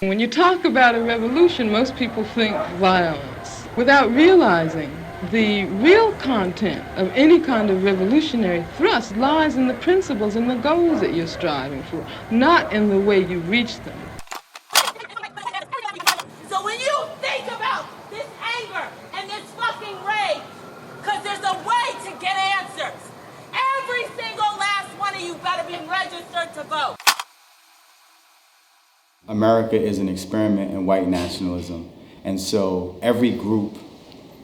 When you talk about a revolution, most people think violence, without realizing the real content of any kind of revolutionary thrust lies in the principles and the goals that you're striving for, not in the way you reach them. So when you think about this anger and this fucking rage, because there's a way to get answers, every single last one of you better be registered to vote. America is an experiment in white nationalism, and so every group,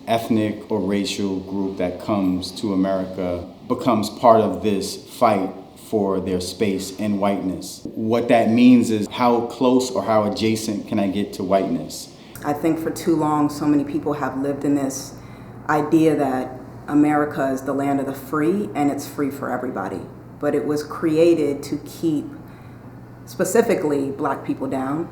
ethnic or racial group that comes to America becomes part of this fight for their space in whiteness. What that means is how close or how adjacent can I get to whiteness? I think for too long, so many people have lived in this idea that America is the land of the free and it's free for everybody. But it was created to keep specifically black people down,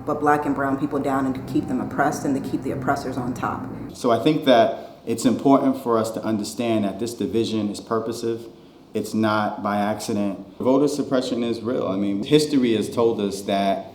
but black and brown people down, and to keep them oppressed and to keep the oppressors on top. So I think that it's important for us to understand that this division is purposive. It's not by accident. Voter suppression is real. I mean, history has told us that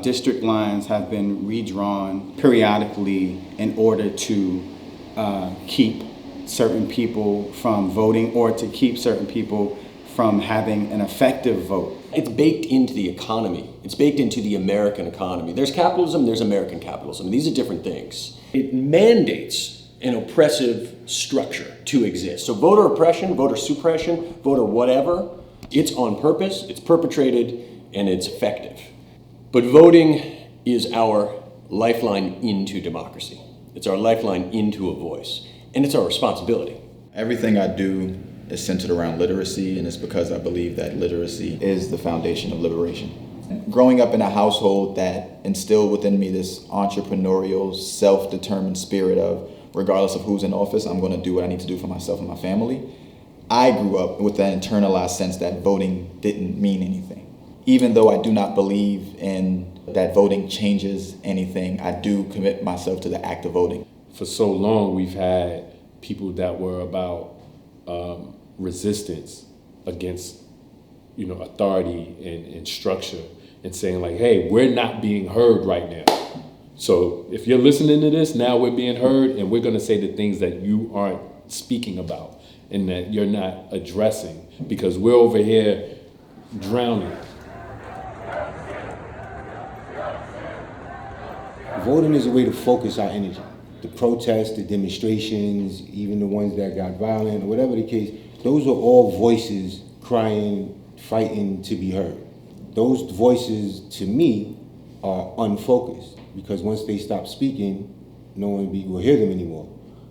district lines have been redrawn periodically in order to keep certain people from voting or to keep certain people from having an effective vote. It's baked into the economy. It's baked into the American economy. There's capitalism, there's American capitalism. These are different things. It mandates an oppressive structure to exist. So voter oppression, voter suppression, voter whatever, it's on purpose, it's perpetrated, and it's effective. But voting is our lifeline into democracy. It's our lifeline into a voice, and it's our responsibility. Everything I do is centered around literacy, and it's because I believe that literacy is the foundation of liberation. Growing up in a household that instilled within me this entrepreneurial, self-determined spirit of, regardless of who's in office, I'm going to do what I need to do for myself and my family, I grew up with that internalized sense that voting didn't mean anything. Even though I do not believe in that voting changes anything, I do commit myself to the act of voting. For so long, we've had people that were about resistance against, authority and structure, and saying like, hey, we're not being heard right now. So if you're listening to this, now we're being heard, and we're gonna say the things that you aren't speaking about and that you're not addressing, because we're over here drowning. Voting is a way to focus our energy. The protests, the demonstrations, even the ones that got violent, or whatever the case, those are all voices crying, fighting to be heard. Those voices, to me, are unfocused, because once they stop speaking, no one will hear them anymore.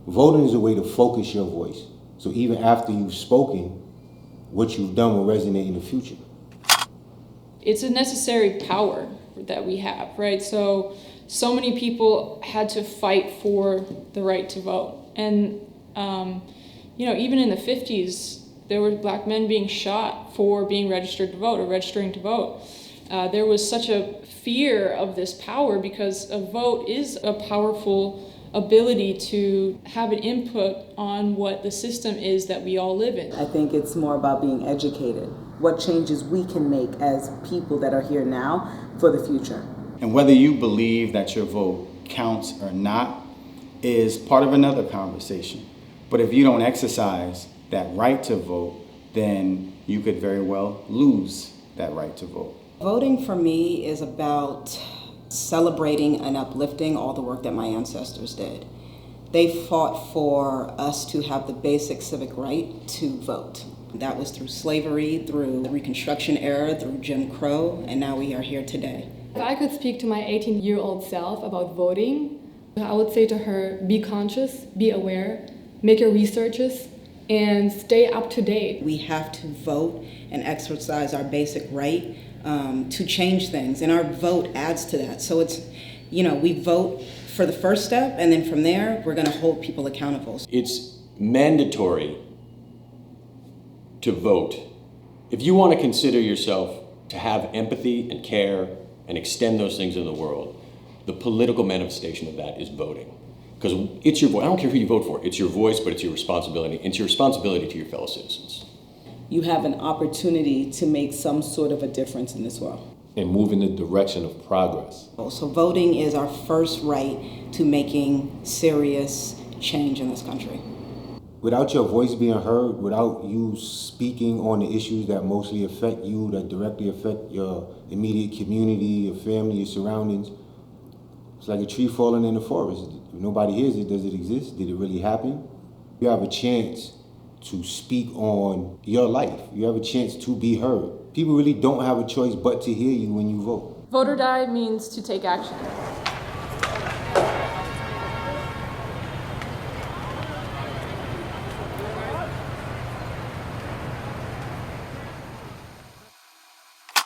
Voting is a way to focus your voice. So even after you've spoken, what you've done will resonate in the future. It's a necessary power that we have, right? So many people had to fight for the right to vote. And, even in the 50s, there were black men being shot for being registered to vote or registering to vote. There was such a fear of this power because a vote is a powerful ability to have an input on what the system is that we all live in. I think it's more about being educated, what changes we can make as people that are here now for the future. And whether you believe that your vote counts or not is part of another conversation. But if you don't exercise that right to vote, then you could very well lose that right to vote. Voting for me is about celebrating and uplifting all the work that my ancestors did. They fought for us to have the basic civic right to vote. That was through slavery, through the Reconstruction era, through Jim Crow, and now we are here today. If I could speak to my 18-year-old self about voting, I would say to her, be conscious, be aware, make your researches, and stay up to date. We have to vote and exercise our basic right to change things, and our vote adds to that. So it's, we vote for the first step, and then from there, we're going to hold people accountable. It's mandatory to vote. If you want to consider yourself to have empathy and care and extend those things in the world, the political manifestation of that is voting. Because it's your voice. I don't care who you vote for. It's your voice, but it's your responsibility. It's your responsibility to your fellow citizens. You have an opportunity to make some sort of a difference in this world. and move in the direction of progress. So voting is our first right to making serious change in this country. Without your voice being heard, without you speaking on the issues that mostly affect you, that directly affect your immediate community, your family, your surroundings, it's like a tree falling in the forest. If nobody hears it, does it exist? Did it really happen? You have a chance to speak on your life. You have a chance to be heard. People really don't have a choice but to hear you when you vote. Vote or die means to take action.